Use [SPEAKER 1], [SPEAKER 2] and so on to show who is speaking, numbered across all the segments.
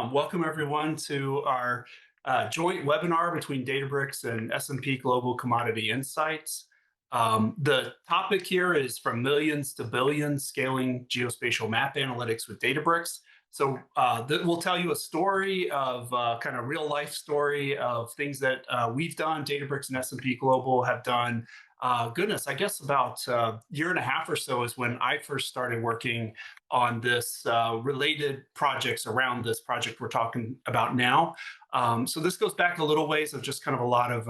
[SPEAKER 1] Welcome everyone to our joint webinar between Databricks and S&P Global Commodity Insights. The topic here is from millions to billions, scaling geospatial map analytics with Databricks. So we'll tell you a story of kind of real life story of things that we've done, Databricks and S&P Global have done. Goodness, I guess about a year and a half or so is when I first started working on this related projects around this project we're talking about now. So this goes back a little ways of just kind of a lot of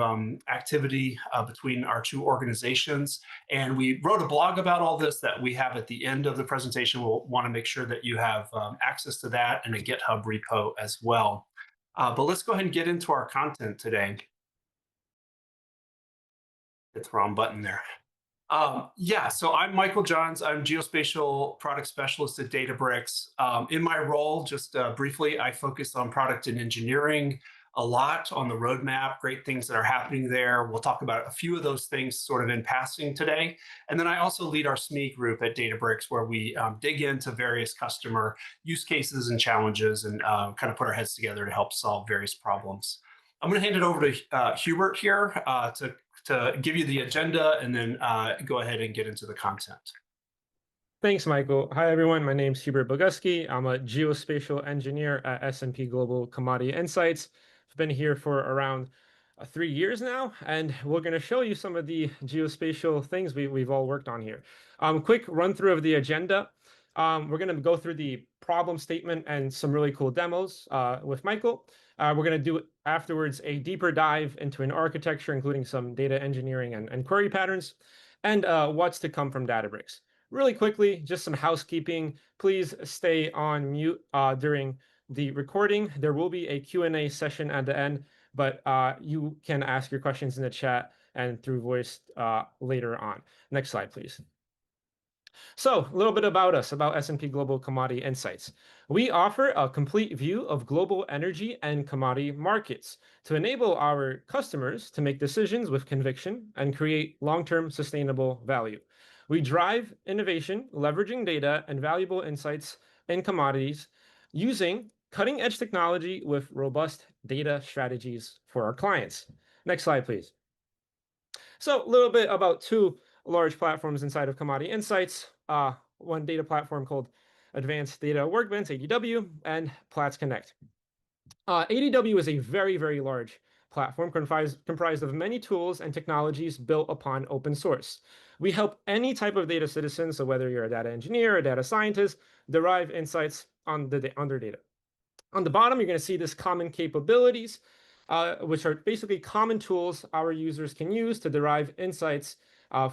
[SPEAKER 1] activity between our two organizations. And we wrote a blog about all this that we have at the end of the presentation. We'll want to make sure that you have access to that and a GitHub repo as well. But let's go ahead and get into our content today. Hit the wrong button there. Yeah, so I'm Michael Johns. I'm Geospatial Product Specialist at Databricks. In my role, just briefly, I focus on product and engineering a lot on the roadmap, great things that are happening there. We'll talk about a few of those things sort of in passing today. And then I also lead our SME group at Databricks, where we dig into various customer use cases and challenges and kind of put our heads together to help solve various problems. I'm going to hand it over to Hubert here to give you the agenda and then go ahead and get into the content.
[SPEAKER 2] Thanks, Michael. Hi, everyone. My name's Hubert Boguski. I'm a geospatial engineer at S&P Global Commodity Insights. I've been here for around 3 years now, and we're going to show you some of the geospatial things we've all worked on here. Quick run through of the agenda. We're going to go through the problem statement and some really cool demos with Michael. We're going to do afterwards a deeper dive into an architecture, including some data engineering and query patterns, and what's to come from Databricks. Really quickly, just some housekeeping. Please stay on mute during the recording. There will be a Q&A session at the end, but you can ask your questions in the chat and through voice later on. Next slide, please. So a little bit about us, about S&P Global Commodity Insights. We offer a complete view of global energy and commodity markets to enable our customers to make decisions with conviction and create long-term sustainable value. We drive innovation, leveraging data and valuable insights in commodities using cutting-edge technology with robust data strategies for our clients. Next slide, please. So a little bit about two large platforms inside of Commodity Insights. One data platform called Advanced Data Workbench, ADW, and Platts Connect. ADW is a very, very large platform comprised of many tools and technologies built upon open source. We help any type of data citizen, so whether you're a data engineer or a data scientist, derive insights on their data. On the bottom, you're going to see this common capabilities, which are basically common tools our users can use to derive insights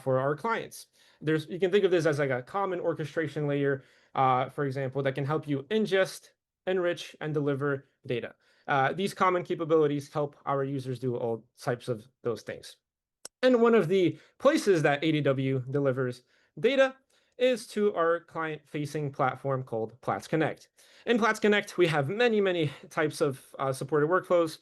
[SPEAKER 2] for our clients. You can think of this as like a common orchestration layer, for example, that can help you ingest, enrich, and deliver data. These common capabilities help our users do all types of those things. And one of the places that ADW delivers data is to our client-facing platform called Platts Connect. In Platts Connect, we have many, many types of supported workflows,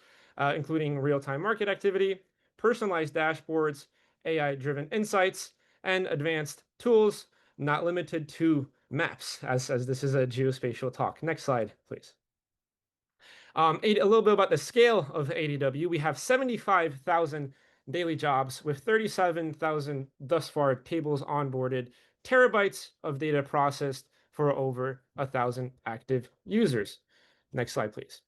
[SPEAKER 2] including real-time market activity, personalized dashboards, AI-driven insights, and advanced tools, not limited to maps, as this is a geospatial talk. Next slide, please. A little bit about the scale of ADW. We have 75,000 daily jobs with 37,000 thus far tables onboarded, terabytes of data processed for over 1,000 active users. Next slide, please.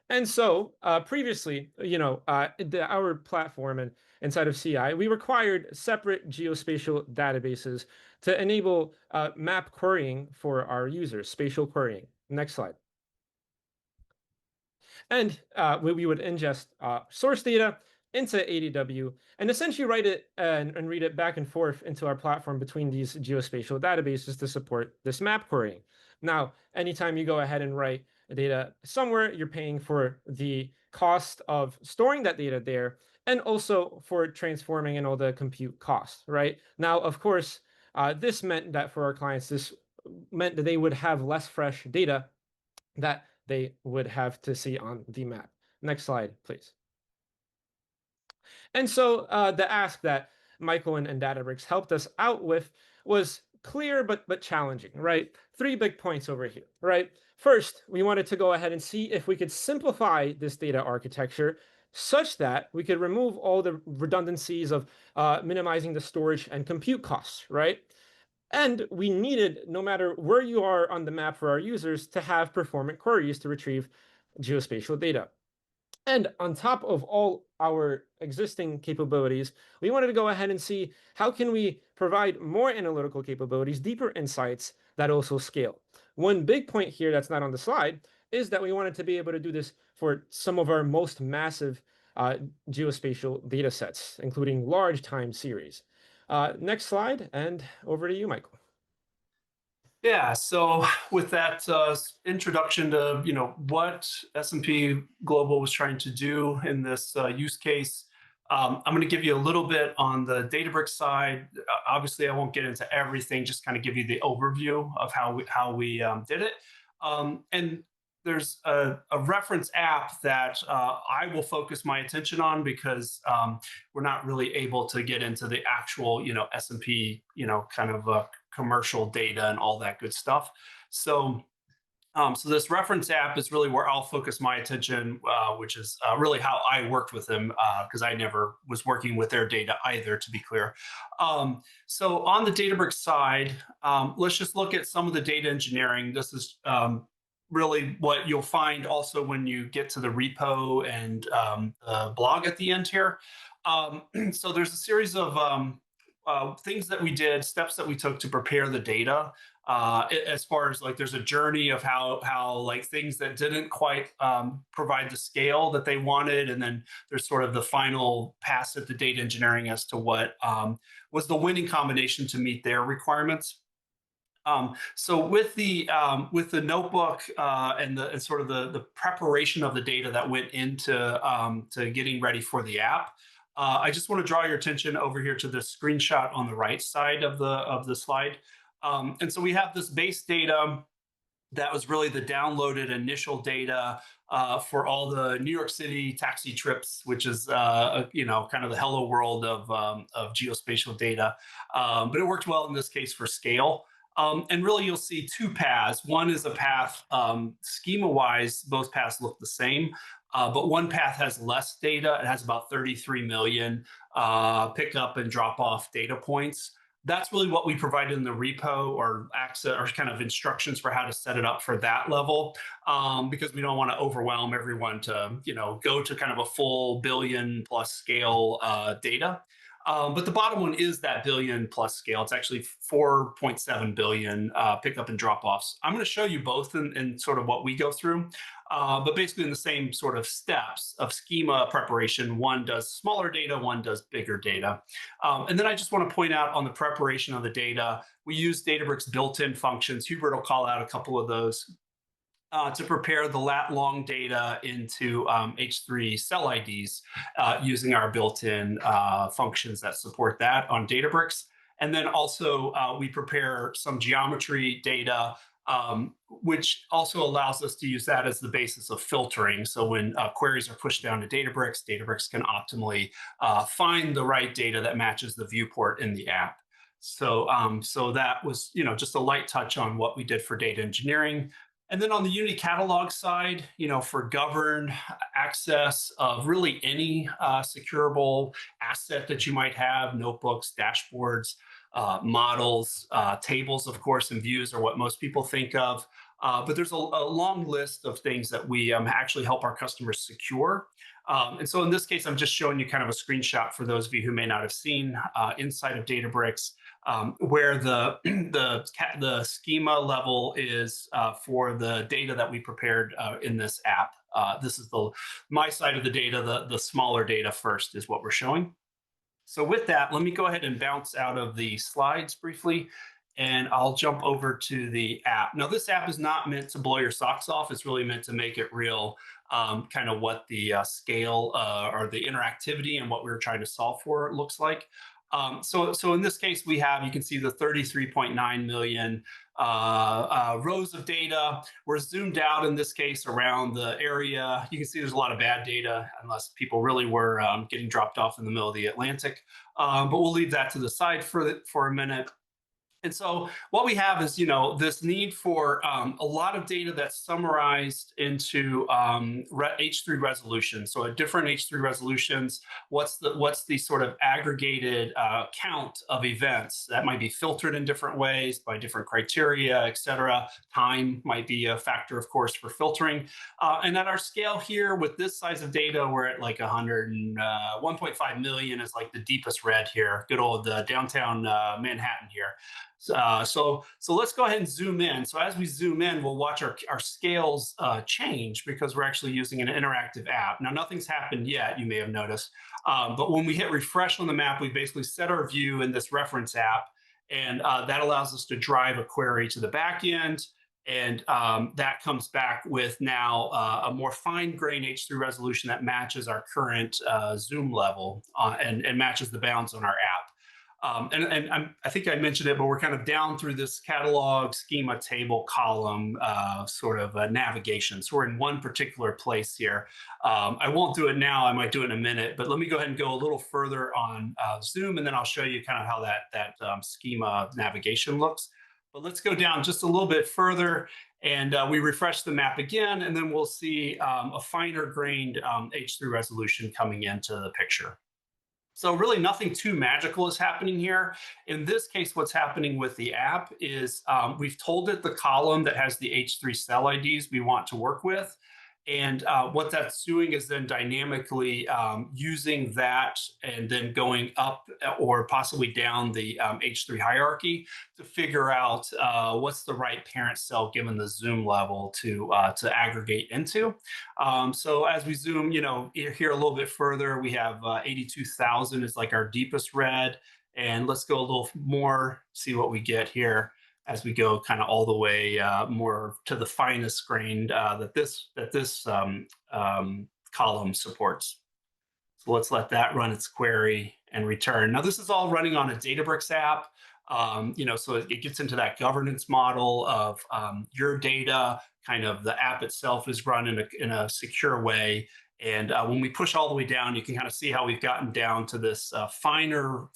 [SPEAKER 2] And so previously, our platform and inside of CI, we required separate geospatial databases to enable map querying for our users, spatial querying. Next slide. And we would ingest source data into ADW and essentially write it and read it back and forth into our platform between these geospatial databases to support this map querying. Now, anytime you go ahead and write data somewhere, you're paying for the cost of storing that data there and also for transforming and all the compute costs, right? Now, of course, this meant that for our clients, this meant that they would have less fresh data that they would have to see on the map. Next slide, please. And so the ask that Michael and Databricks helped us out with was clear but challenging, right? Three big points over here, right? First, we wanted to go ahead and see if we could simplify this data architecture such that we could remove all the redundancies of minimizing the storage and compute costs, right? And we needed, no matter where you are on the map for our users, to have performant queries to retrieve geospatial data. And on top of all our existing capabilities, we wanted to go ahead and see how can we provide more analytical capabilities, deeper insights that also scale. One big point here that's not on the slide is that we wanted to be able to do this for some of our most massive uh, geospatial data sets, including large time series. Next slide, and over to you, Michael.
[SPEAKER 1] Yeah, so with that introduction to what S&P Global was trying to do in this use case, I'm going to give you a little bit on the Databricks side. Obviously, I won't get into everything; just kind of give you the overview of how we did it. And there's a reference app that I will focus my attention on because we're not really able to get into the actual S&P kind of commercial data and all that good stuff. So, so this reference app is really where I'll focus my attention, which is really how I worked with them because I never was working with their data either, to be clear. So on the Databricks side, let's just look at some of the data engineering. This is really what you'll find also when you get to the repo and the blog at the end here. So there's a series of things that we did, steps that we took to prepare the data. As far as like, there's a journey of how like things that didn't quite provide the scale that they wanted, and then there's sort of the final pass at the data engineering as to what was the winning combination to meet their requirements. So with the notebook and sort of the preparation of the data that went into to getting ready for the app, I just want to draw your attention over here to the screenshot on the right side of the slide. And so we have this base data that was really the downloaded initial data for all the New York City taxi trips, which is kind of the hello world of geospatial data. But it worked well in this case for scale. And really, you'll see two paths. One is a path schema-wise; both paths look the same. But one path has less data. It has about 33 million pick up and drop off data points. That's really what we provided in the repo or access or kind of instructions for how to set it up for that level, because we don't want to overwhelm everyone to go to kind of a full billion plus scale data. But the bottom one is that billion plus scale. It's actually 4.7 billion pickup and drop offs. I'm going to show you both in sort of what we go through. But basically in the same sort of steps of schema preparation, one does smaller data, one does bigger data. And then I just want to point out on the preparation of the data, we use Databricks built-in functions. Hubert will call out a couple of those to prepare the lat long data into H3 cell IDs using our built-in functions that support that on Databricks. And then also we prepare some geometry data, which also allows us to use that as the basis of filtering. So when queries are pushed down to Databricks, Databricks can optimally find the right data that matches the viewport in the app. So, so that was just a light touch on what we did for data engineering. And then on the Unity Catalog side, for governed access of really any securable asset that you might have, notebooks, dashboards, models, tables, of course, and views are what most people think of. But there's a long list of things that we actually help our customers secure. And so in this case, I'm just showing you kind of a screenshot for those of you who may not have seen inside of Databricks, where the schema level is for the data that we prepared in this app. This is my side of the data. The smaller data first is what we're showing. So with that, let me go ahead and bounce out of the slides briefly, and I'll jump over to the app. Now, this app is not meant to blow your socks off. It's really meant to make it real, kind of what the scale or the interactivity and what we were trying to solve for looks like. So in this case, you can see the 33.9 million rows of data. We're zoomed out in this case around the area. You can see there's a lot of bad data unless people really were getting dropped off in the middle of the Atlantic. But we'll leave that to the side for a minute. And so what we have is, this need for a lot of data that's summarized into H3 resolution. So at different H3 resolutions, what's the sort of aggregated count of events that might be filtered in different ways by different criteria, et cetera. Time might be a factor, of course, for filtering. And at our scale here, with this size of data, we're at like 1.5 million is like the deepest red here. Good old downtown Manhattan here. So let's go ahead and zoom in. So as we zoom in, we'll watch our scales change because we're actually using an interactive app. Now, nothing's happened yet, you may have noticed. But when we hit refresh on the map, we basically set our view in this reference app. And that allows us to drive a query to the back end. And that comes back with now a more fine-grained H3 resolution that matches our current zoom level and matches the bounds on our app. I think I mentioned it, but we're kind of down through this catalog, schema, table, column sort of navigation. So we're in one particular place here. I won't do it now. I might do it in a minute, but let me go ahead and go a little further on Zoom, and then I'll show you kind of how that schema navigation looks. But let's go down just a little bit further, and we refresh the map again, and then we'll see a finer grained H3 resolution coming into the picture. So really nothing too magical is happening here. In this case, what's happening with the app is we've told it the column that has the H3 cell IDs we want to work with. And what that's doing is then dynamically using that and then going up or possibly down the H3 hierarchy to figure out what's the right parent cell given the zoom level to aggregate into. So as we zoom, here a little bit further, we have 82,000 is like our deepest red. And let's go a little more, see what we get here as we go kind of all the way more to the finest grained that this column supports. So let's let that run its query and return. Now this is all running on a Databricks app. So it gets into that governance model of your data, kind of the app itself is run in a secure way. And when we push all the way down, you can kind of see how we've gotten down to this finer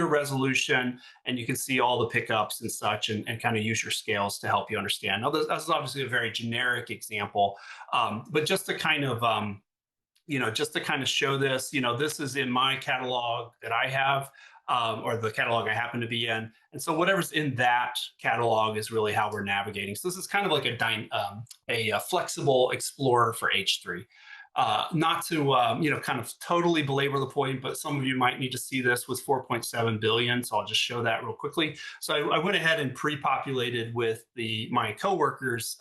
[SPEAKER 1] resolution, and you can see all the pickups and such, and kind of use your scales to help you understand. Now, this is obviously a very generic example, but just to kind of show this, this is in my catalog that I have, or the catalog I happen to be in. And so whatever's in that catalog is really how we're navigating. So this is kind of like a flexible explorer for H3. Not to kind of totally belabor the point, but some of you might need to see this with 4.7 billion. So I'll just show that real quickly. So I went ahead and pre-populated with my coworkers'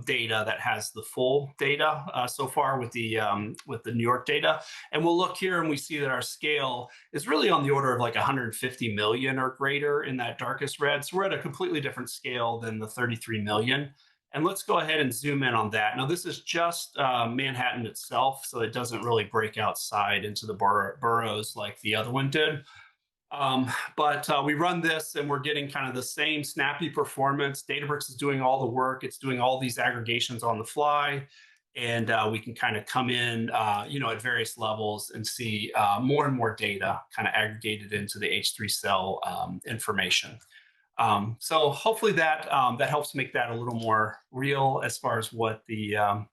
[SPEAKER 1] data that has the full data so far with the New York data. And we'll look here and we see that our scale is really on the order of like 150 million or greater in that darkest red. So we're at a completely different scale than the 33 million. And let's go ahead and zoom in on that. Now, this is just Manhattan itself, so it doesn't really break outside into the boroughs like the other one did. But we run this and we're getting kind of the same snappy performance. Databricks is doing all the work. It's doing all these aggregations on the fly. And we can kind of come in, at various levels and see more and more data kind of aggregated into the H3 cell information. So hopefully that helps make that a little more real as far as what the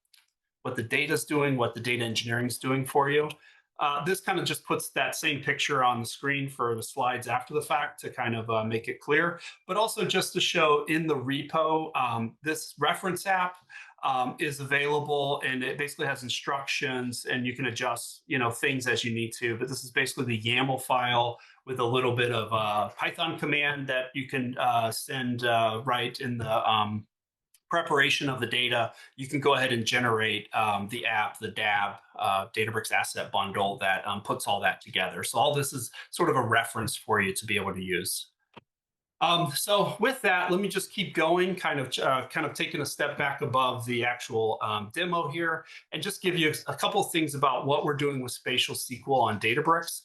[SPEAKER 1] data is doing, what the data engineering is doing for you. This kind of just puts that same picture on the screen for the slides after the fact to kind of make it clear, but also just to show in the repo, this reference app is available, and it basically has instructions and you can adjust, things as you need to. But this is basically the YAML file with a little bit of Python command that you can send right in the preparation of the data. You can go ahead and generate the app, the DAB, Databricks Asset Bundle that puts all that together. So all this is sort of a reference for you to be able to use. So with that, let me just keep going, kind of taking a step back above the actual demo here, and just give you a couple of things about what we're doing with Spatial SQL on Databricks.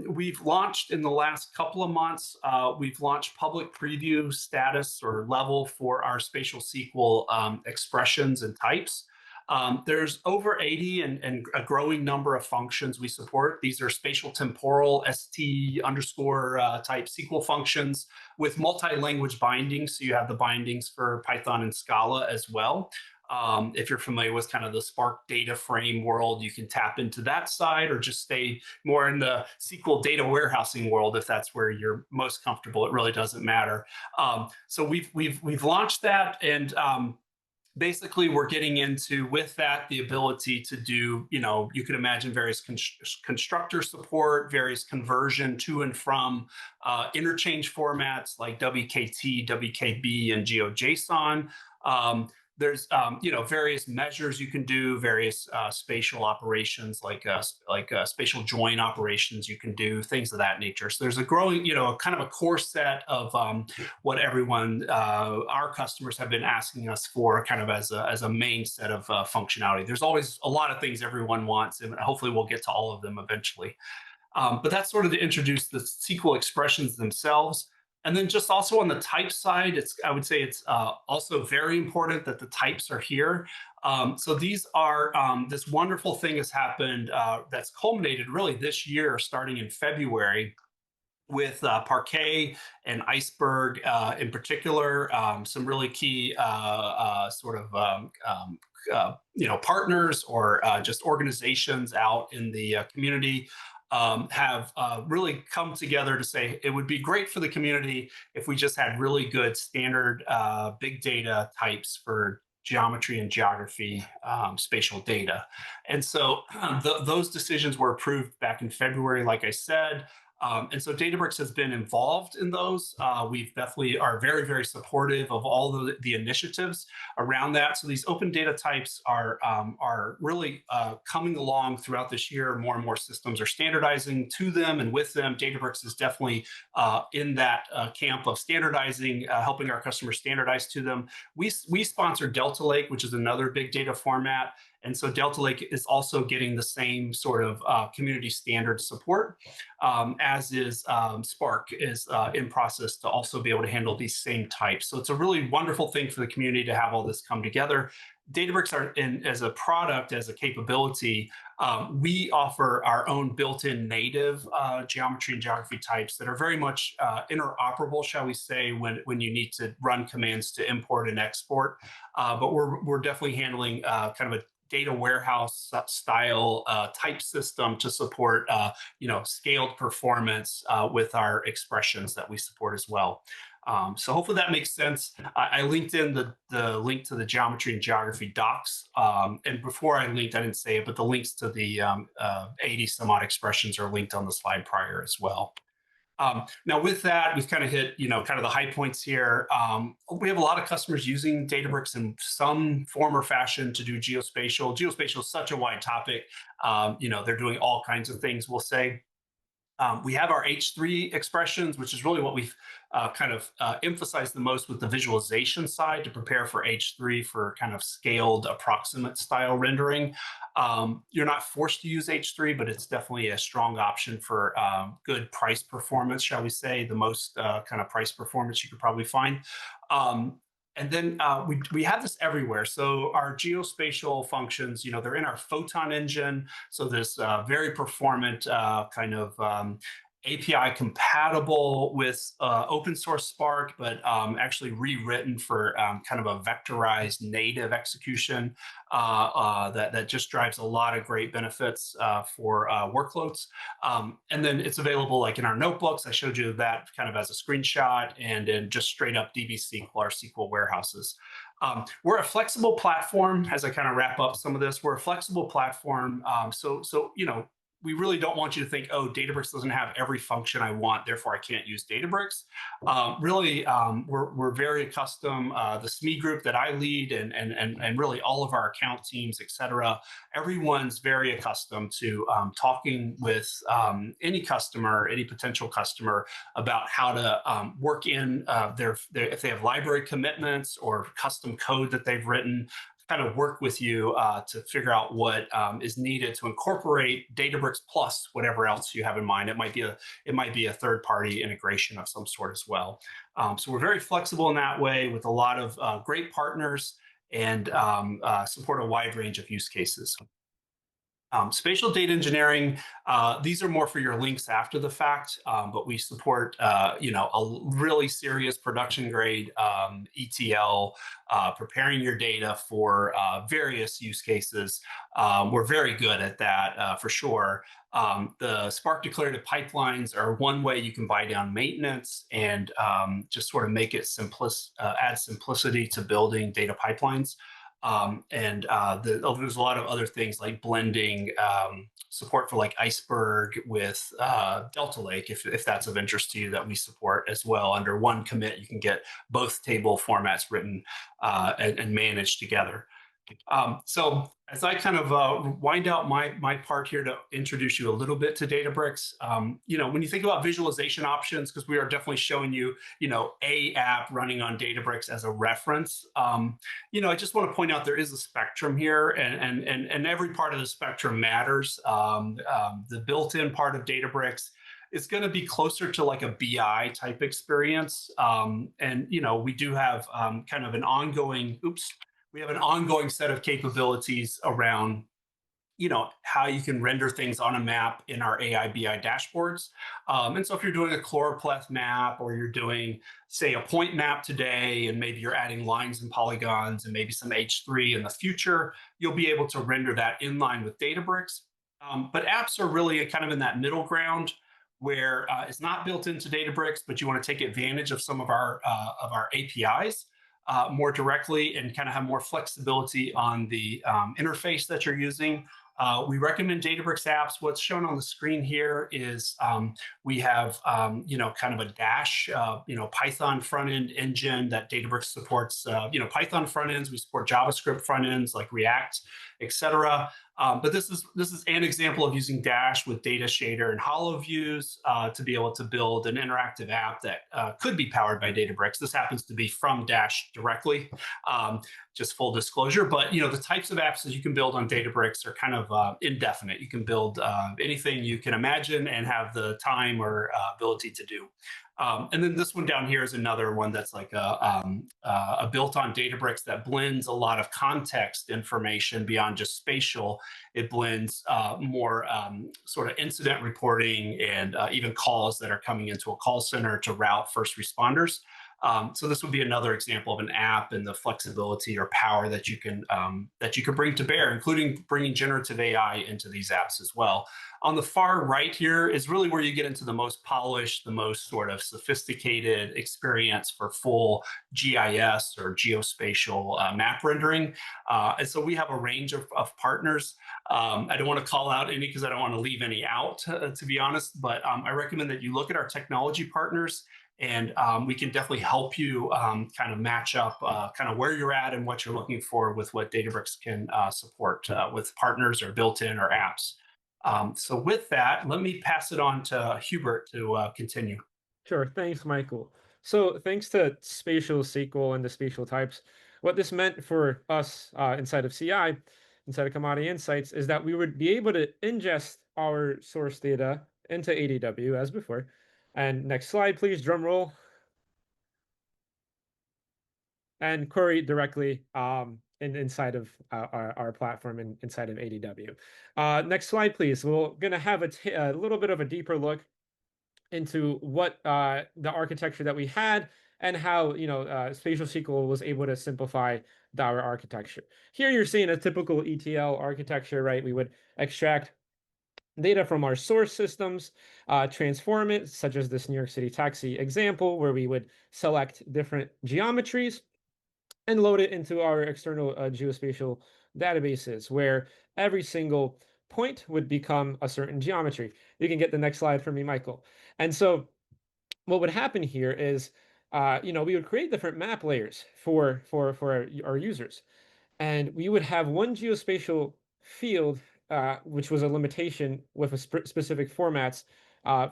[SPEAKER 1] We've launched in the last couple of months, we've launched public preview status or level for our Spatial SQL expressions and types. There's over 80 and a growing number of functions we support. These are spatial temporal ST underscore type SQL functions with multi-language bindings. So you have the bindings for Python and Scala as well. If you're familiar with kind of the Spark data frame world, you can tap into that side or just stay more in the SQL data warehousing world if that's where you're most comfortable. It really doesn't matter. So we've launched that, and basically we're getting into with that the ability to do, you can imagine various constructor support, various conversion to and from interchange formats like WKT, WKB, and GeoJSON. There's various measures you can do, various spatial operations like spatial join operations you can do, things of that nature. So there's a growing, kind of a core set of what everyone, our customers have been asking us for, kind of as a main set of functionality. There's always a lot of things everyone wants, and hopefully we'll get to all of them eventually. But that's sort of to introduce the SQL expressions themselves. And then just also on the type side, I would say it's also very important that the types are here. So these are, this wonderful thing has happened that's culminated really this year, starting in February, with Parquet and Iceberg in particular, some really key partners or just organizations out in the community have really come together to say it would be great for the community if we just had really good standard big data types for geometry and geography spatial data. And so those decisions were approved back in February, like I said. And so Databricks has been involved in those. We definitely are very, very supportive of all the initiatives around that. So these open data types are really coming along throughout this year. More and more systems are standardizing to them and with them. Databricks is definitely in that camp of standardizing, helping our customers standardize to them. We sponsor Delta Lake, which is another big data format. And so Delta Lake is also getting the same sort of community standard support, as is Spark is in process to also be able to handle these same types. So it's a really wonderful thing for the community to have all this come together. Databricks as a product, as a capability, we offer our own built-in native geometry and geography types that are very much interoperable, shall we say, when you need to run commands to import and export. But we're definitely handling kind of a data warehouse style type system to support scaled performance with our expressions that we support as well. So hopefully that makes sense. I linked in the link to the geometry and geography docs. And before I linked, I didn't say it, but the links to the 80 some odd expressions are linked on the slide prior as well. Now with that, we've kind of hit, kind of the high points here. We have a lot of customers using Databricks in some form or fashion to do geospatial. Geospatial is such a wide topic. They're doing all kinds of things, we'll say. We have our H3 expressions, which is really what we've kind of emphasized the most with the visualization side to prepare for H3 for kind of scaled approximate style rendering. You're not forced to use H3, but it's definitely a strong option for good price performance, shall we say, the most kind of price performance you could probably find. And then we have this everywhere. So our geospatial functions, they're in our Photon engine. So this very performant kind of API compatible with open source Spark, but actually rewritten for kind of a vectorized native execution that just drives a lot of great benefits for workloads. And then it's available like in our notebooks. I showed you that kind of as a screenshot, and in just straight up DB-SQL, our SQL warehouses. We're a flexible platform. As I kind of wrap up some of this, we're a flexible platform. So we really don't want you to think, oh, Databricks doesn't have every function I want, therefore I can't use Databricks. We're very accustomed, the SME group that I lead and really all of our account teams, et cetera, everyone's very accustomed to talking with any customer, any potential customer about how to work in if they have library commitments or custom code that they've written, kind of work with you to figure out what is needed to incorporate Databricks plus whatever else you have in mind. It might be a third-party integration of some sort as well. So we're very flexible in that way with a lot of great partners. and support a wide range of use cases. Spatial data engineering, these are more for your links after the fact, but we support, a really serious production grade ETL, preparing your data for various use cases. We're very good at that for sure. The Spark declarative pipelines are one way you can buy down maintenance and just sort of make it add simplicity to building data pipelines. There's a lot of other things like blending, support for like Iceberg with Delta Lake, if that's of interest to you, that we support as well. Under one commit, you can get both table formats written and managed together. So as I kind of wind out my part here to introduce you a little bit to Databricks, when you think about visualization options, because we are definitely showing you, a app running on Databricks as a reference. I just want to point out there is a spectrum here, and every part of the spectrum matters. The built-in part of Databricks is going to be closer to like a BI type experience, and we do have kind of an ongoing. We have an ongoing set of capabilities around how you can render things on a map in our AI BI dashboards. And so if you're doing a chloropleth map, or you're doing, say, a point map today, and maybe you're adding lines and polygons and maybe some H3 in the future, you'll be able to render that in line with Databricks. But apps are really kind of in that middle ground where it's not built into Databricks, but you want to take advantage of some of our APIs. More directly, and kind of have more flexibility on the interface that you're using. We recommend Databricks apps. What's shown on the screen here is we have, kind of a Dash, Python front end engine that Databricks supports. Python front ends. We support JavaScript front ends like React, etc. But this is an example of using Dash with data shader and hollow views to be able to build an interactive app that could be powered by Databricks. This happens to be from Dash directly, just full disclosure. But the types of apps that you can build on Databricks are kind of indefinite. You can build anything you can imagine and have the time or ability to do. And then this one down here is another one that's like a built-on Databricks that blends a lot of context information beyond just spatial. It blends more sort of incident reporting and even calls that are coming into a call center to route first responders. So this would be another example of an app and the flexibility or power that you can bring to bear, including bringing generative AI into these apps as well. On the far right here is really where you get into the most polished, the most sort of sophisticated experience for full GIS or geospatial map rendering. And so we have a range of partners. I don't want to call out any because I don't want to leave any out, to be honest, but I recommend that you look at our technology partners, and we can definitely help you kind of match up kind of where you're at and what you're looking for with what Databricks can support with partners or built-in or apps. So with that, let me pass it on to Hubert to continue.
[SPEAKER 2] Sure. Thanks, Michael. So thanks to spatial SQL and the spatial types, what this meant for us inside of CI, inside of Commodity Insights, is that we would be able to ingest our source data into ADW as before. And next slide, please, drum roll. And query directly inside of our platform and inside of ADW. Next slide, please. We're going to have a little bit of a deeper look into what the architecture that we had and how Spatial SQL was able to simplify our architecture. Here you're seeing a typical ETL architecture, right? We would extract data from our source systems, transform it, such as this New York City taxi example, where we would select different geometries and load it into our external geospatial databases, where every single point would become a certain geometry. You can get the next slide for me, Michael. And so what would happen here is, we would create different map layers for our users. And we would have one geospatial field, which was a limitation with a specific formats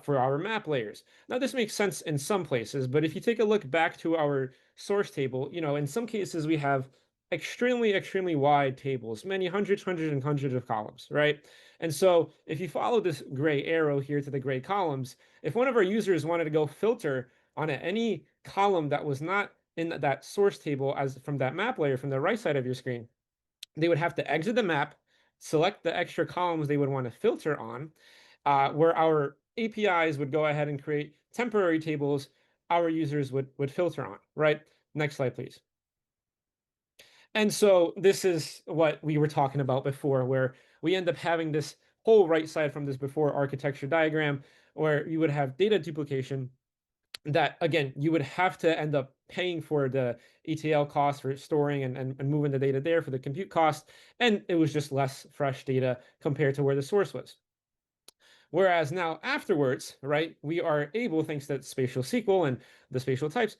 [SPEAKER 2] for our map layers. Now, this makes sense in some places, but if you take a look back to our source table, in some cases we have extremely wide tables, many hundreds and hundreds of columns, right? And so if you follow this gray arrow here to the gray columns, if one of our users wanted to go filter on any column that was not in that source table as from that map layer from the right side of your screen, they would have to exit the map, select the extra columns they would want to filter on, where our APIs would go ahead and create temporary tables our users would filter on, right? Next slide, please. And so this is what we were talking about before, where we end up having this whole right side from this before architecture diagram, where you would have data duplication that, again, you would have to end up paying for the ETL cost for storing and moving the data there for the compute cost. And it was just less fresh data compared to where the source was. Whereas now afterwards, right, we are able, thanks to spatial SQL and the spatial types,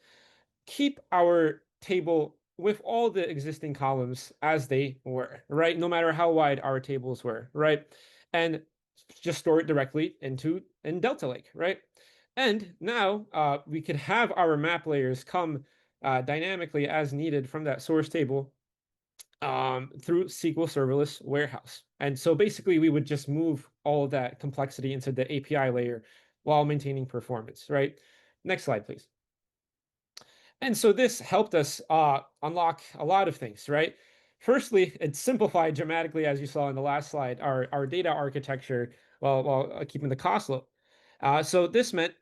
[SPEAKER 2] keep our table with all the existing columns as they were, right? No matter how wide our tables were, right? And just store it directly in Delta Lake, right? And now we could have our map layers come dynamically as needed from that source table through SQL Serverless Warehouse. And so basically, we would just move all of that complexity into the API layer while maintaining performance, right? Next slide, please. And so this helped us unlock a lot of things, right? Firstly, it simplified dramatically, as you saw in the last slide, our data architecture while keeping the cost low. So this meant,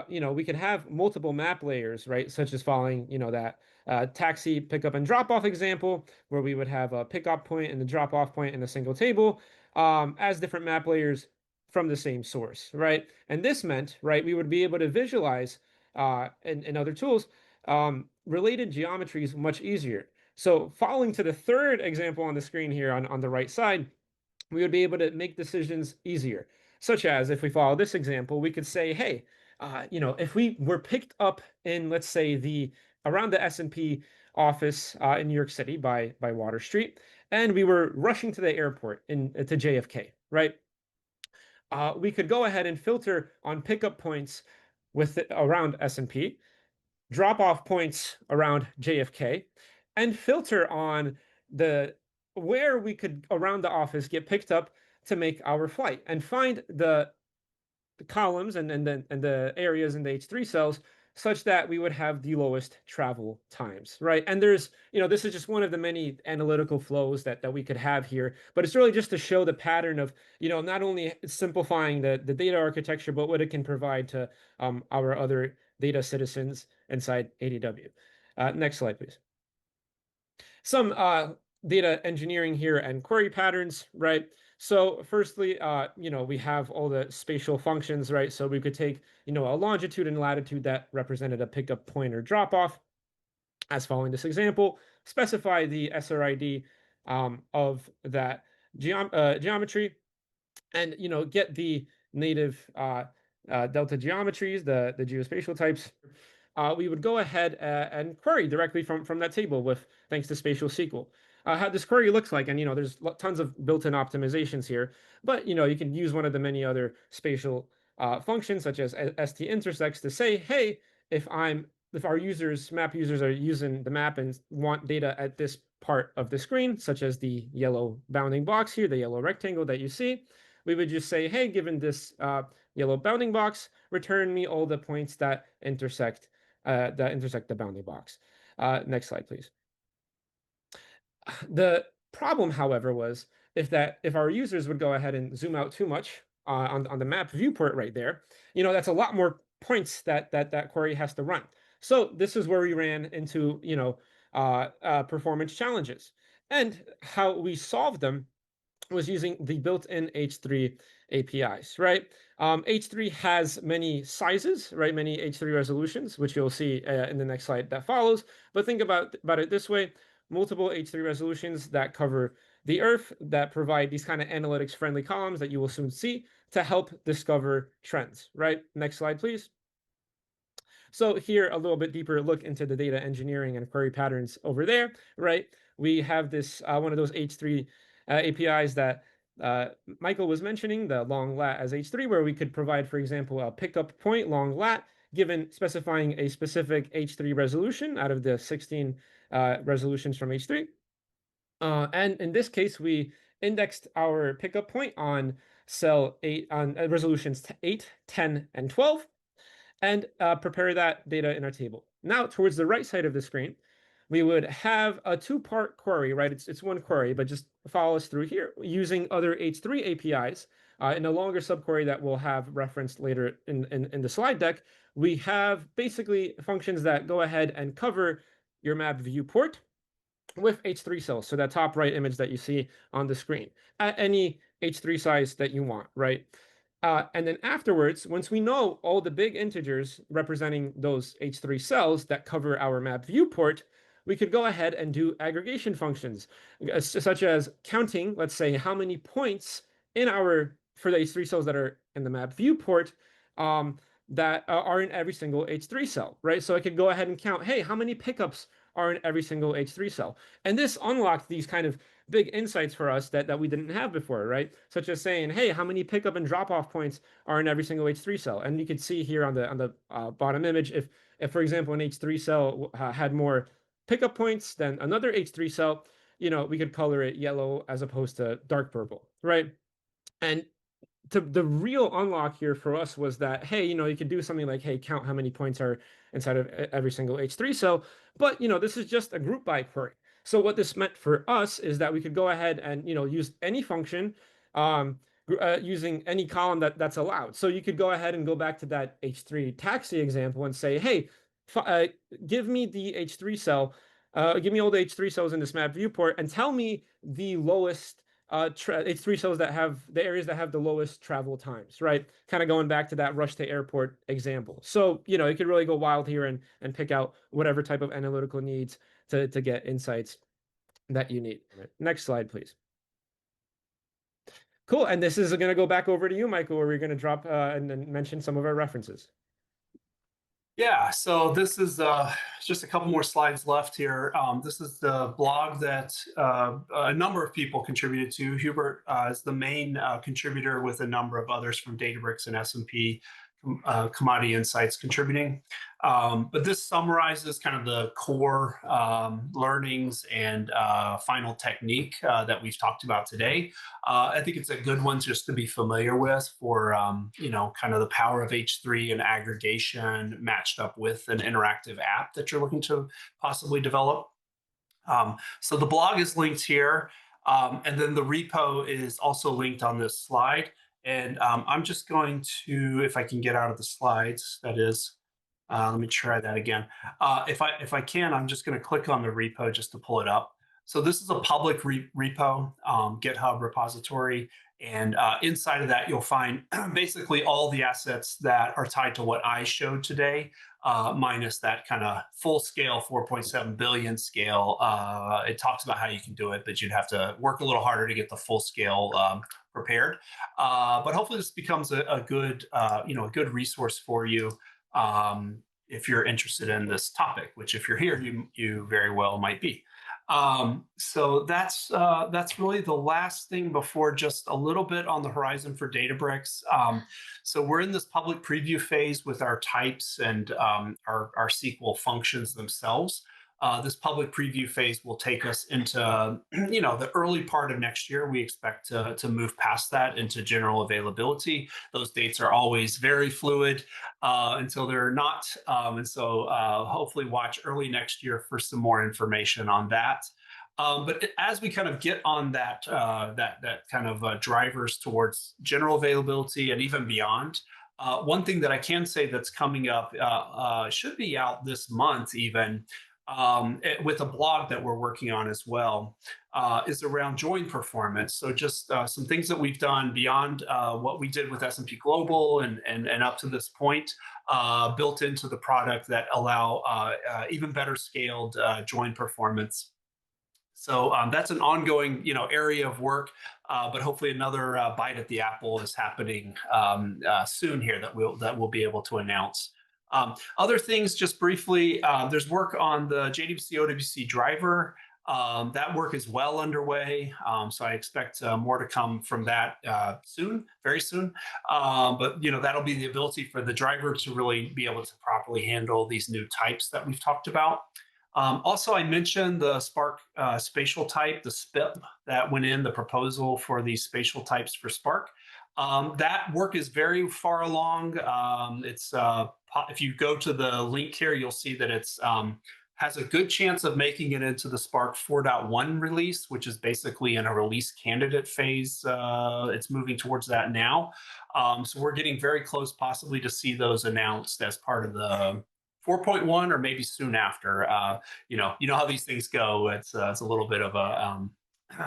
[SPEAKER 2] we could have multiple map layers, right? Such as following, that taxi pickup and drop off example, where we would have a pickup point and the drop off point in a single table as different map layers from the same source, right? And this meant, right, we would be able to visualize in other tools related geometries much easier. So following to the third example on the screen here on the right side, we would be able to make decisions easier. Such as if we follow this example, we could say, hey, if we were picked up in, let's say, around the S&P office in New York City by Water Street, and we were rushing to the airport to JFK, right? We could go ahead and filter on pickup points around S&P, drop off points around JFK, and filter on where we could around the office get picked up to make our flight, and find the columns and the areas in the H3 cells such that we would have the lowest travel times, right? And there's, this is just one of the many analytical flows that we could have here, but it's really just to show the pattern of, not only simplifying the data architecture, but what it can provide to our other data citizens inside ADW. Next slide, please. Some data engineering here and query patterns, right? So firstly, we have all the spatial functions, right? So we could take, a longitude and latitude that represented a pickup point or drop off, as following this example, specify the SRID of that geometry, and get the native delta geometries, the geospatial types. We would go ahead and query directly from that table thanks to Spatial SQL. How this query looks like, and there's tons of built-in optimizations here, but you can use one of the many other spatial functions such as st-intersects to say, hey, if our map users are using the map and want data at this part of the screen, such as the yellow bounding box here, the yellow rectangle that you see, we would just say, hey, given this yellow bounding box, return me all the points that intersect the bounding box. Next slide, please. The problem, however, was if our users would go ahead and zoom out too much on the map viewport right there, that's a lot more points that query has to run. So this is where we ran into performance challenges, and how we solved them was using the built-in H3 APIs, right? H3 has many sizes, right? Many H3 resolutions, which you'll see in the next slide that follows. But think about it this way: multiple H3 resolutions that cover the Earth, that provide these kind of analytics-friendly columns that you will soon see to help discover trends, right? Next slide, please. So here, a little bit deeper look into the data engineering and query patterns over there, right? We have this one of those H3 APIs that Michael was mentioning, the long lat as H3, where we could provide, for example, a pickup point long lat, specifying a specific H3 resolution out of the 16 resolutions from H3. And in this case, we indexed our pickup point on cell 8 on resolutions 8, 10, and 12, and prepare that data in our table. Now, towards the right side of the screen, we would have a two-part query, right? It's one query, but just follow us through here using other H3 APIs. In a longer subquery that we'll have referenced later in the slide deck, we have basically functions that go ahead and cover your map viewport with H3 cells. So that top right image that you see on the screen at any H3 size that you want, right? And then afterwards, once we know all the big integers representing those H3 cells that cover our map viewport, we could go ahead and do aggregation functions, such as counting, let's say, how many points for the H3 cells that are in the map viewport that are in every single H3 cell, right? So I could go ahead and count, hey, how many pickups are in every single H3 cell? And this unlocked these kind of big insights for us that we didn't have before, right? Such as saying, hey, how many pickup and drop off points are in every single H3 cell? And you can see here on the bottom image, if for example, an H3 cell had more pickup points than another H3 cell, we could color it yellow as opposed to dark purple, right? And the real unlock here for us was that, hey, you could do something like, hey, count how many points are inside of every single H3 cell. But, this is just a group by query. So what this meant for us is that we could go ahead and, use any function using any column that's allowed. So you could go ahead and go back to that H3 taxi example and say, hey, give me the H3 cell, give me all the H3 cells in this map viewport and tell me the lowest H3 cells that have the areas that have the lowest travel times, right? Kind of going back to that rush to airport example. So, you could really go wild here and pick out whatever type of analytical needs to get insights that you need. Right. Next slide, please. Cool. And this is going to go back over to you, Michael, where we're going to drop and then mention some of our references.
[SPEAKER 1] Yeah, so this is just a couple more slides left here. This is the blog that a number of people contributed to. Hubert is the main contributor with a number of others from Databricks and S&P Commodity Insights contributing. But this summarizes kind of the core learnings and final technique that we've talked about today. I think it's a good one just to be familiar with for, kind of the power of H3 and aggregation matched up with an interactive app that you're looking to possibly develop. So the blog is linked here. And then the repo is also linked on this slide. And I'm just going to, if I can get out of the slides, that is, let me try that again. If I can, I'm just going to click on the repo just to pull it up. So this is a public repo, GitHub repository. And inside of that, you'll find basically all the assets that are tied to what I showed today, minus that kind of full scale 4.7 billion scale. It talks about how you can do it, but you'd have to work a little harder to get the full scale prepared. But hopefully this becomes a good, a good resource for you if you're interested in this topic, which if you're here, you very well might be. So that's really the last thing before just a little bit on the horizon for Databricks. So we're in this public preview phase with our types and our SQL functions themselves. This public preview phase will take us into, the early part of next year. We expect to move past that into general availability. Those dates are always very fluid until they're not. And so hopefully watch early next year for some more information on that. But as we kind of get on that kind of drivers towards general availability and even beyond, one thing that I can say that's coming up should be out this month even, with a blog that we're working on as well, is around join performance. So just some things that we've done beyond what we did with S&P Global and up to this point, built into the product that allow even better scaled join performance. So that's an ongoing, area of work, but hopefully another bite at the apple is happening soon here that we'll be able to announce. Other things, just briefly, there's work on the JDBC OWC driver. That work is well underway, so I expect more to come from that soon, very soon. But that'll be the ability for the driver to really be able to properly handle these new types that we've talked about. Also, I mentioned the Spark spatial type, the SPIP that went in the proposal for these spatial types for Spark. That work is very far along. If you go to the link here, you'll see that it's has a good chance of making it into the Spark 4.1 release, which is basically in a release candidate phase. It's moving towards that now. So we're getting very close, possibly to see those announced as part of the 4.1 or maybe soon after. You know how these things go. It's a little bit of a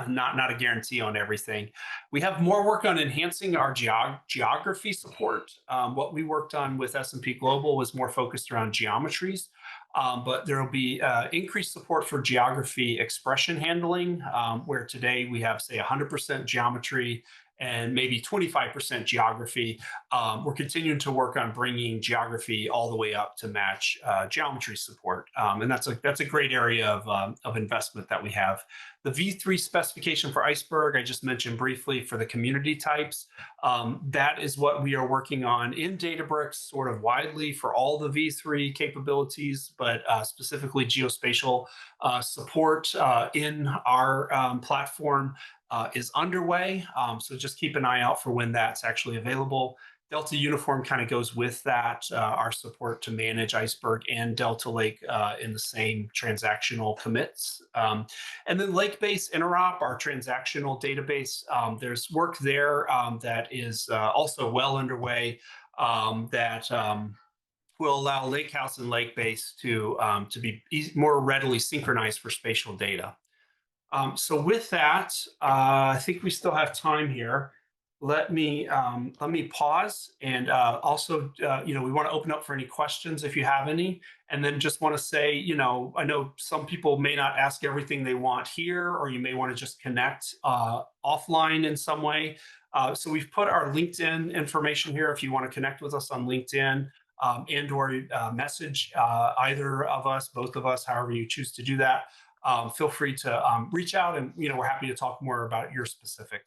[SPEAKER 1] not a guarantee on everything. We have more work on enhancing our geography support. What we worked on with S&P Global was more focused around geometries, but there will be increased support for geography expression handling, where today we have, say, 100% geometry and maybe 25% geography. We're continuing to work on bringing geography all the way up to match geometry support, and that's a great area of investment that we have. The V3 specification for Iceberg, I just mentioned briefly for the community types. That is what we are working on in Databricks, sort of widely for all the V3 capabilities, but specifically geospatial support in our platform is underway. So just keep an eye out for when that's actually available. Delta Uniform kind of goes with that, our support to manage Iceberg and Delta Lake in the same transactional commits. And then Lakebase Interop, our transactional database, there's work there that is also well underway that will allow Lakehouse and Lakebase to be more readily synchronized for spatial data. So with that, I think we still have time here. Let me pause and also, we want to open up for any questions if you have any, and then just want to say, I know some people may not ask everything they want here, or you may want to just connect offline in some way. So we've put our LinkedIn information here if you want to connect with us on LinkedIn and or message either of us, both of us, however you choose to do that. Feel free to reach out, and we're happy to talk more about your specifics.